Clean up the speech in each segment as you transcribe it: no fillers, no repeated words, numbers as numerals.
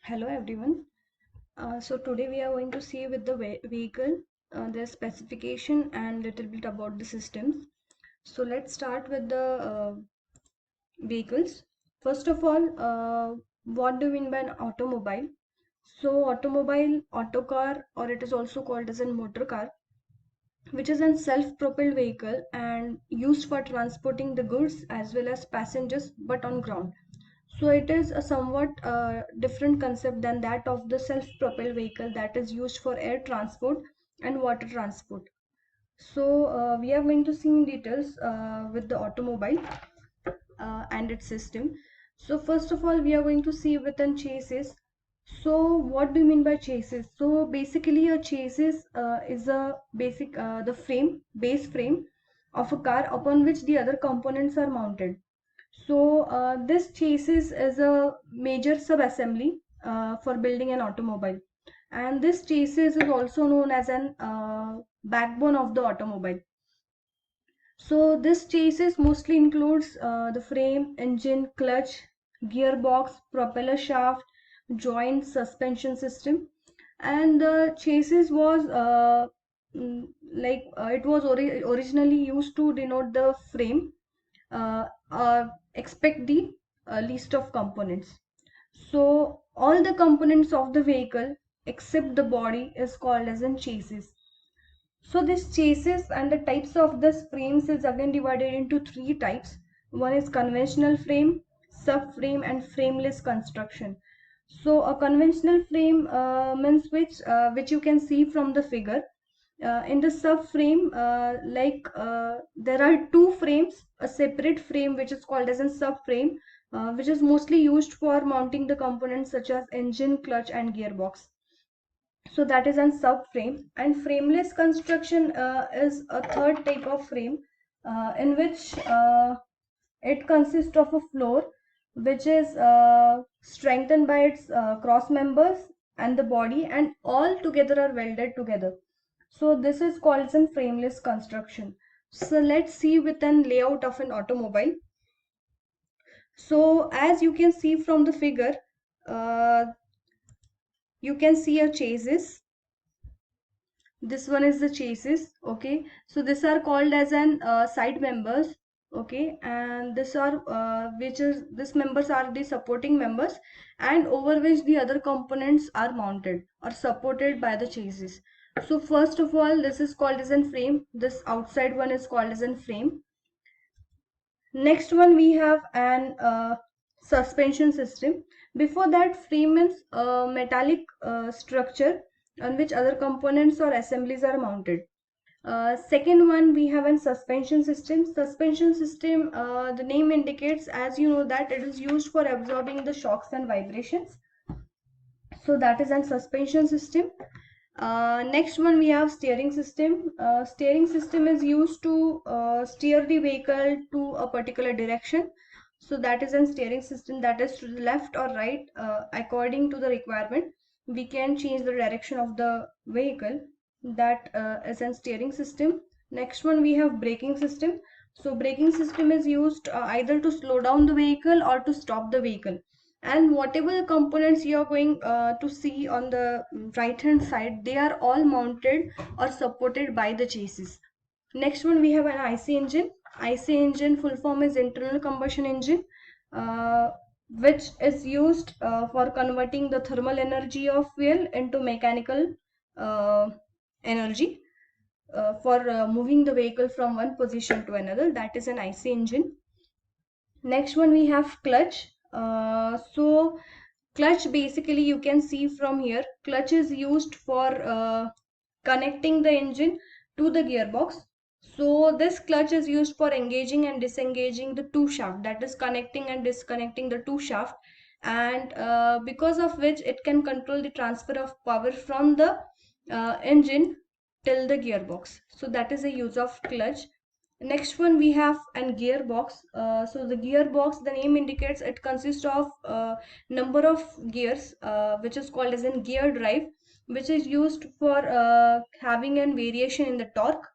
Hello everyone. So today we are going to see with the vehicle, their specification and little bit about the systems. So let's start with the vehicles. First of all, what do you mean by an automobile? So automobile, auto car, or it is also called as a motor car, which is a self-propelled vehicle and used for transporting the goods as well as passengers, but on ground. So it is a somewhat different concept than that of the self-propelled vehicle that is used for air transport and water transport. So we are going to see in details with the automobile and its system. So first of all, we are going to see within chassis. So what do you mean by chassis? So basically, a chassis is a basic the base frame of a car upon which the other components are mounted. So this chassis is a major sub-assembly for building an automobile, and this chassis is also known as an backbone of the automobile. So this chassis mostly includes the frame, engine, clutch, gearbox, propeller shaft, joint, suspension system, and the chassis was it was originally used to denote the frame. Expect the list of components. So all the components of the vehicle except the body is called as a chassis. So this chassis and the types of this frames is again divided into three types. One is conventional frame, subframe, and frameless construction. So a conventional frame means which you can see from the figure. In the subframe, there are two frames, a separate frame which is called as a subframe, which is mostly used for mounting the components such as engine, clutch, and gearbox. So that is an subframe, and frameless construction is a third type of frame in which it consists of a floor which is strengthened by its cross members and the body, and all together are welded together. So this is called an frameless construction. So let's see with an layout of an automobile. So as you can see from the figure, uh, you can see a chassis. This one is the chassis. Okay, so these are called as an side members. Okay, and this are which is this members are the supporting members, and over which the other components are mounted or supported by the chassis. So first of all, this is called as an frame. This outside one is called as an frame. Next one we have an suspension system. Before that, frame means metallic structure on which other components or assemblies are mounted. Second one, we have a suspension system. Suspension system, the name indicates, as you know, that it is used for absorbing the shocks and vibrations. So that is a suspension system. Next one, we have steering system. Steering system is used to steer the vehicle to a particular direction. So that is a steering system, that is to the left or right according to the requirement. We can change the direction of the vehicle. That is a steering system. Next one, we have braking system. So braking system is used either to slow down the vehicle or to stop the vehicle, and whatever the components you are going to see on the right hand side, they are all mounted or supported by the chassis. Next one, we have an IC engine. IC engine full form is internal combustion engine, uh, which is used for converting the thermal energy of fuel into mechanical uh, energy for moving the vehicle from one position to another. That is an IC engine. Next one, we have clutch. So clutch, basically you can see from here, clutch is used for connecting the engine to the gearbox. So this clutch is used for engaging and disengaging the two shaft, that is connecting and disconnecting the two shaft, and because of which it can control the transfer of power from the engine till the gearbox. So that is the use of clutch. Next one, we have an gearbox. So the gearbox, the name indicates, it consists of number of gears, which is called as a gear drive, which is used for having a variation in the torque,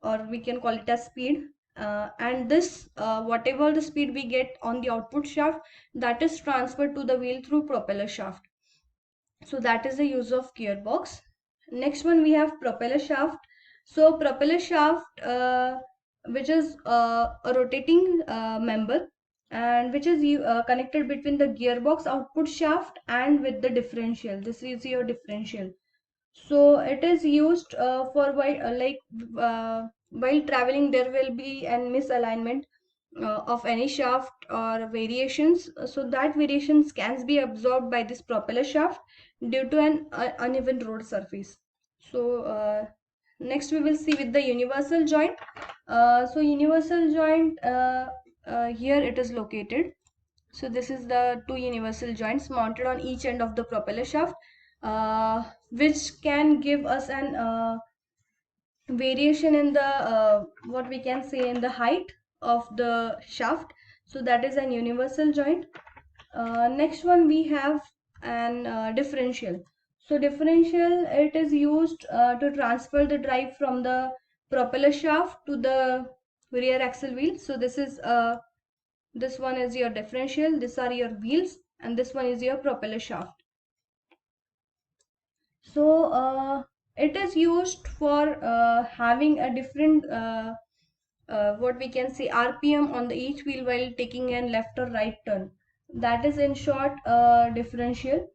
or we can call it as speed. And this, whatever the speed we get on the output shaft, that is transferred to the wheel through propeller shaft. So that is the use of gearbox. Next one we have propeller shaft. So propeller shaft, which is a rotating member, and which is connected between the gearbox output shaft and with the differential. This is your differential. So it is used for while traveling there will be an misalignment of any shaft or variations. So that variations can be absorbed by this propeller shaft due to an uneven road surface. So next we will see with the universal joint. So universal joint, here it is located. So this is the two universal joints mounted on each end of the propeller shaft, which can give us an variation in the what we can say in the height of the shaft. So that is an universal joint. Next one we have an differential. So differential, it is used to transfer the drive from the propeller shaft to the rear axle wheel. So this one is your differential, these are your wheels, and this one is your propeller shaft. So it is used for having a different what we can say RPM on the each wheel while taking an left or right turn. That is in short differential.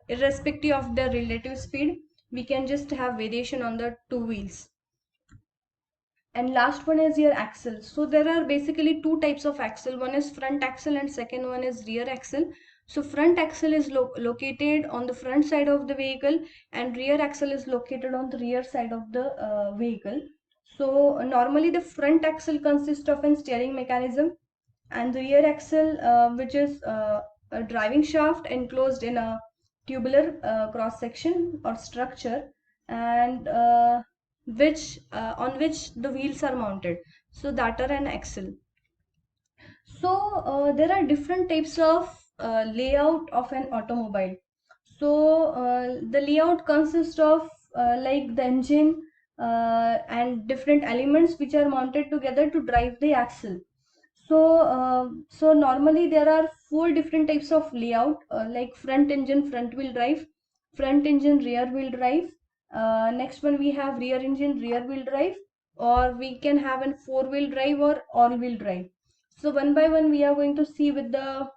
Irrespective of the relative speed, we can just have variation on the two wheels. And last one is your axle. So there are basically two types of axle. One is front axle and second one is rear axle. So front axle is located on the front side of the vehicle, and rear axle is located on the rear side of the vehicle. So normally the front axle consists of a steering mechanism, and the rear axle, which is a driving shaft enclosed in a tubular cross section or structure, and which on which the wheels are mounted. So that are an axle. So there are different types of layout of an automobile. So the layout consists of like the engine and different elements which are mounted together to drive the axle. So so normally there are four different types of layout, like front engine front wheel drive, front engine rear wheel drive. Next one we have rear engine rear wheel drive, or we can have a four wheel drive or all wheel drive. So one by one we are going to see with the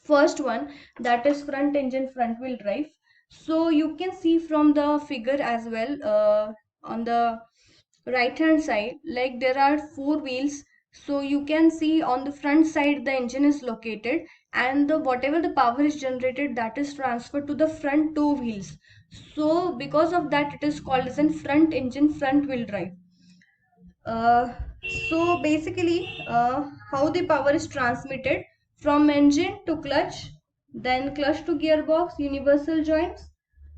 first one, that is front engine front wheel drive. So you can see from the figure as well, on the right hand side, like there are four wheels. So you can see on the front side the engine is located, and the whatever the power is generated, that is transferred to the front two wheels. So because of that it is called as a front engine front wheel drive. uh, so basically, how the power is transmitted from engine to clutch, then clutch to gearbox, universal joints.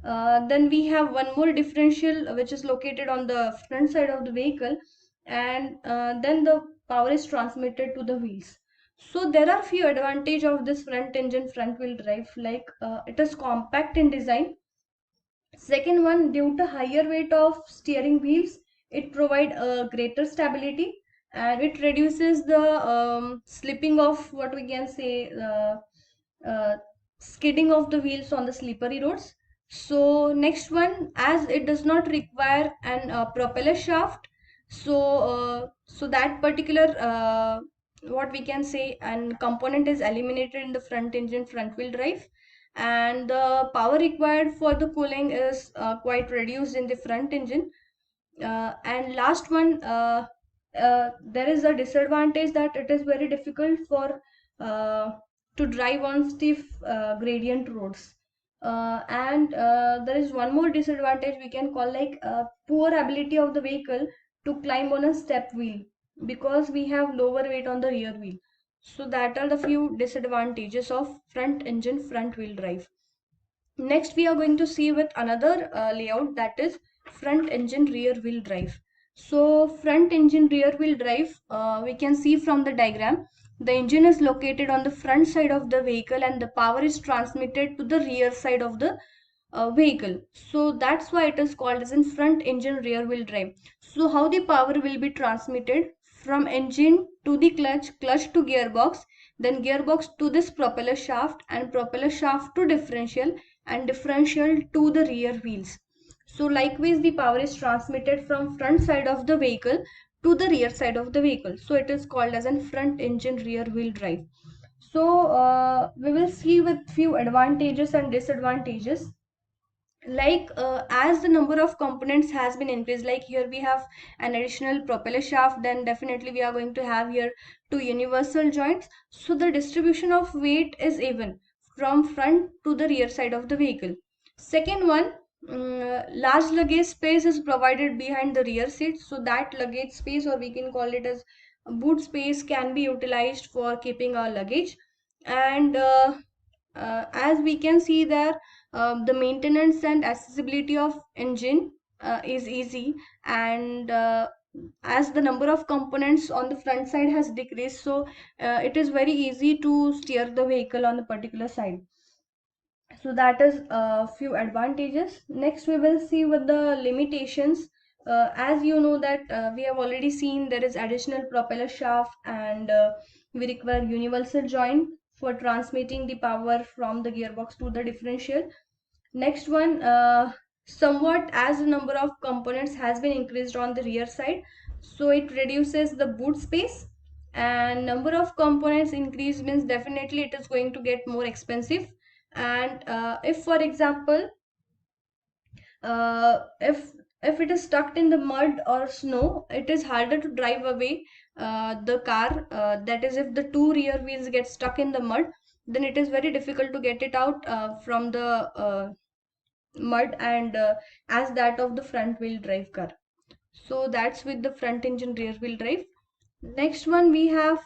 Then we have one more differential which is located on the front side of the vehicle, and then the power is transmitted to the wheels. So there are few advantage of this front engine front wheel drive, like it is compact in design. Second one, due to higher weight of steering wheels, it provide a greater stability, and it reduces the slipping of what we can say, uh, skidding of the wheels on the slippery roads. So next one, as it does not require an propeller shaft, so so that particular what we can say and component is eliminated in the front engine front wheel drive, and the power required for the cooling is quite reduced in the front engine. And last one, there is a disadvantage that it is very difficult for uh, to drive on stiff gradient roads. And there is one more disadvantage we can call, like poor ability of the vehicle to climb on a step wheel, because we have lower weight on the rear wheel. So that are the few disadvantages of front engine front wheel drive. Next, we are going to see with another layout, that is front engine rear wheel drive. So front engine rear wheel drive, we can see from the diagram, the engine is located on the front side of the vehicle and the power is transmitted to the rear side of the vehicle. So that's why it is called as in front engine rear wheel drive. So how the power will be transmitted from engine to the clutch, clutch to gearbox, then gearbox to this propeller shaft, and propeller shaft to differential, and differential to the rear wheels. So likewise, the power is transmitted from front side of the vehicle to the rear side of the vehicle. So it is called as a front engine rear wheel drive. So we will see with few advantages and disadvantages. Like as the number of components has been increased, like here we have an additional propeller shaft, then definitely we are going to have here two universal joints, so the distribution of weight is even from front to the rear side of the vehicle. Second one, large luggage space is provided behind the rear seat, so that luggage space, or we can call it as boot space, can be utilized for keeping our luggage. And as we can see there, the maintenance and accessibility of engine is easy, and as the number of components on the front side has decreased, so it is very easy to steer the vehicle on the particular side. So that is a few advantages. Next we will see with the limitations. As you know that we have already seen there is additional propeller shaft, and we require universal joint for transmitting the power from the gearbox to the differential. Next one, somewhat as the number of components has been increased on the rear side, so it reduces the boot space, and number of components increase means definitely it is going to get more expensive. And if for example, if it is stuck in the mud or snow, it is harder to drive away the car. That is, if the two rear wheels get stuck in the mud, then it is very difficult to get it out from the mud, and as that of the front wheel drive car. So that's with the front engine rear wheel drive. Next one, we have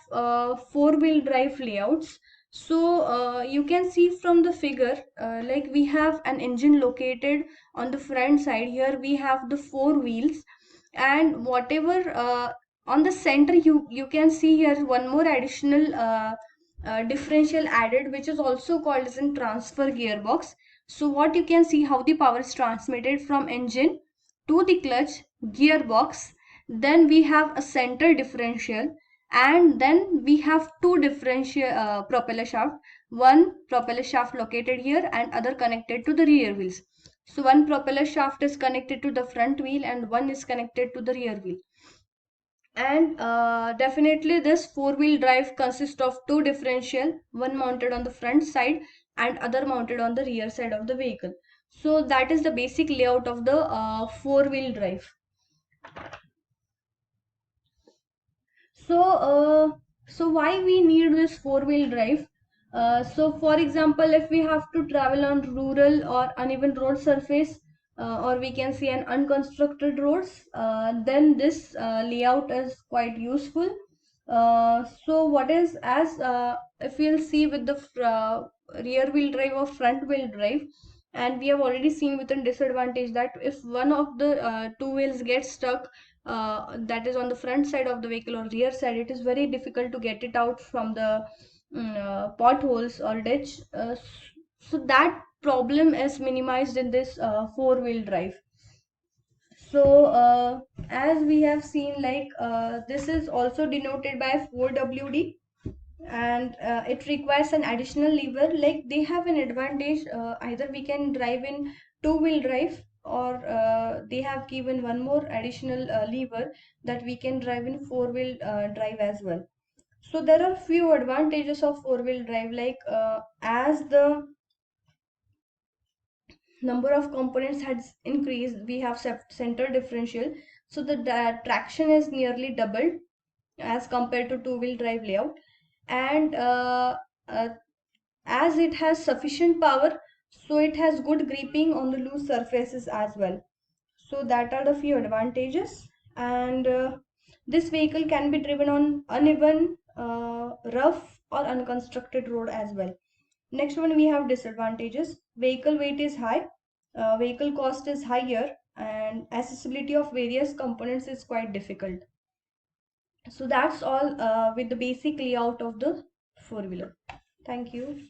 four wheel drive layouts. So you can see from the figure, like we have an engine located on the front side. Here we have the four wheels, and whatever on the center, you can see here one more additional differential added, which is also called as in transfer gearbox. So what you can see, how the power is transmitted from engine to the clutch gearbox. Then we have a center differential, and then we have two differential propeller shaft. One propeller shaft located here and other connected to the rear wheels. So one propeller shaft is connected to the front wheel and one is connected to the rear wheel. And definitely this four-wheel drive consists of two differential, one mounted on the front side and other mounted on the rear side of the vehicle. So that is the basic layout of the four-wheel drive. So so why we need this four-wheel drive? So for example, if we have to travel on rural or uneven road surface, or we can say an unconstructed roads, then this layout is quite useful. So what is, as if we'll see with the rear wheel drive or front wheel drive, and we have already seen with a disadvantage that if one of the two wheels gets stuck, that is on the front side of the vehicle or rear side, it is very difficult to get it out from the potholes or ditch. So that problem is minimized in this four-wheel drive. So as we have seen, like this is also denoted by 4WD, and it requires an additional lever. Like they have an advantage, either we can drive in two-wheel drive, or they have given one more additional lever that we can drive in four-wheel drive as well. So there are few advantages of four-wheel drive, like as the number of components has increased, we have center differential, so the traction is nearly doubled as compared to two-wheel drive layout. And uh, as it has sufficient power, so it has good gripping on the loose surfaces as well. So that are the few advantages. And this vehicle can be driven on uneven, rough or unconstructed road as well. Next one, we have disadvantages. Vehicle weight is high, vehicle cost is higher, and accessibility of various components is quite difficult. So that's all with the basic layout of the four-wheeler. Thank you.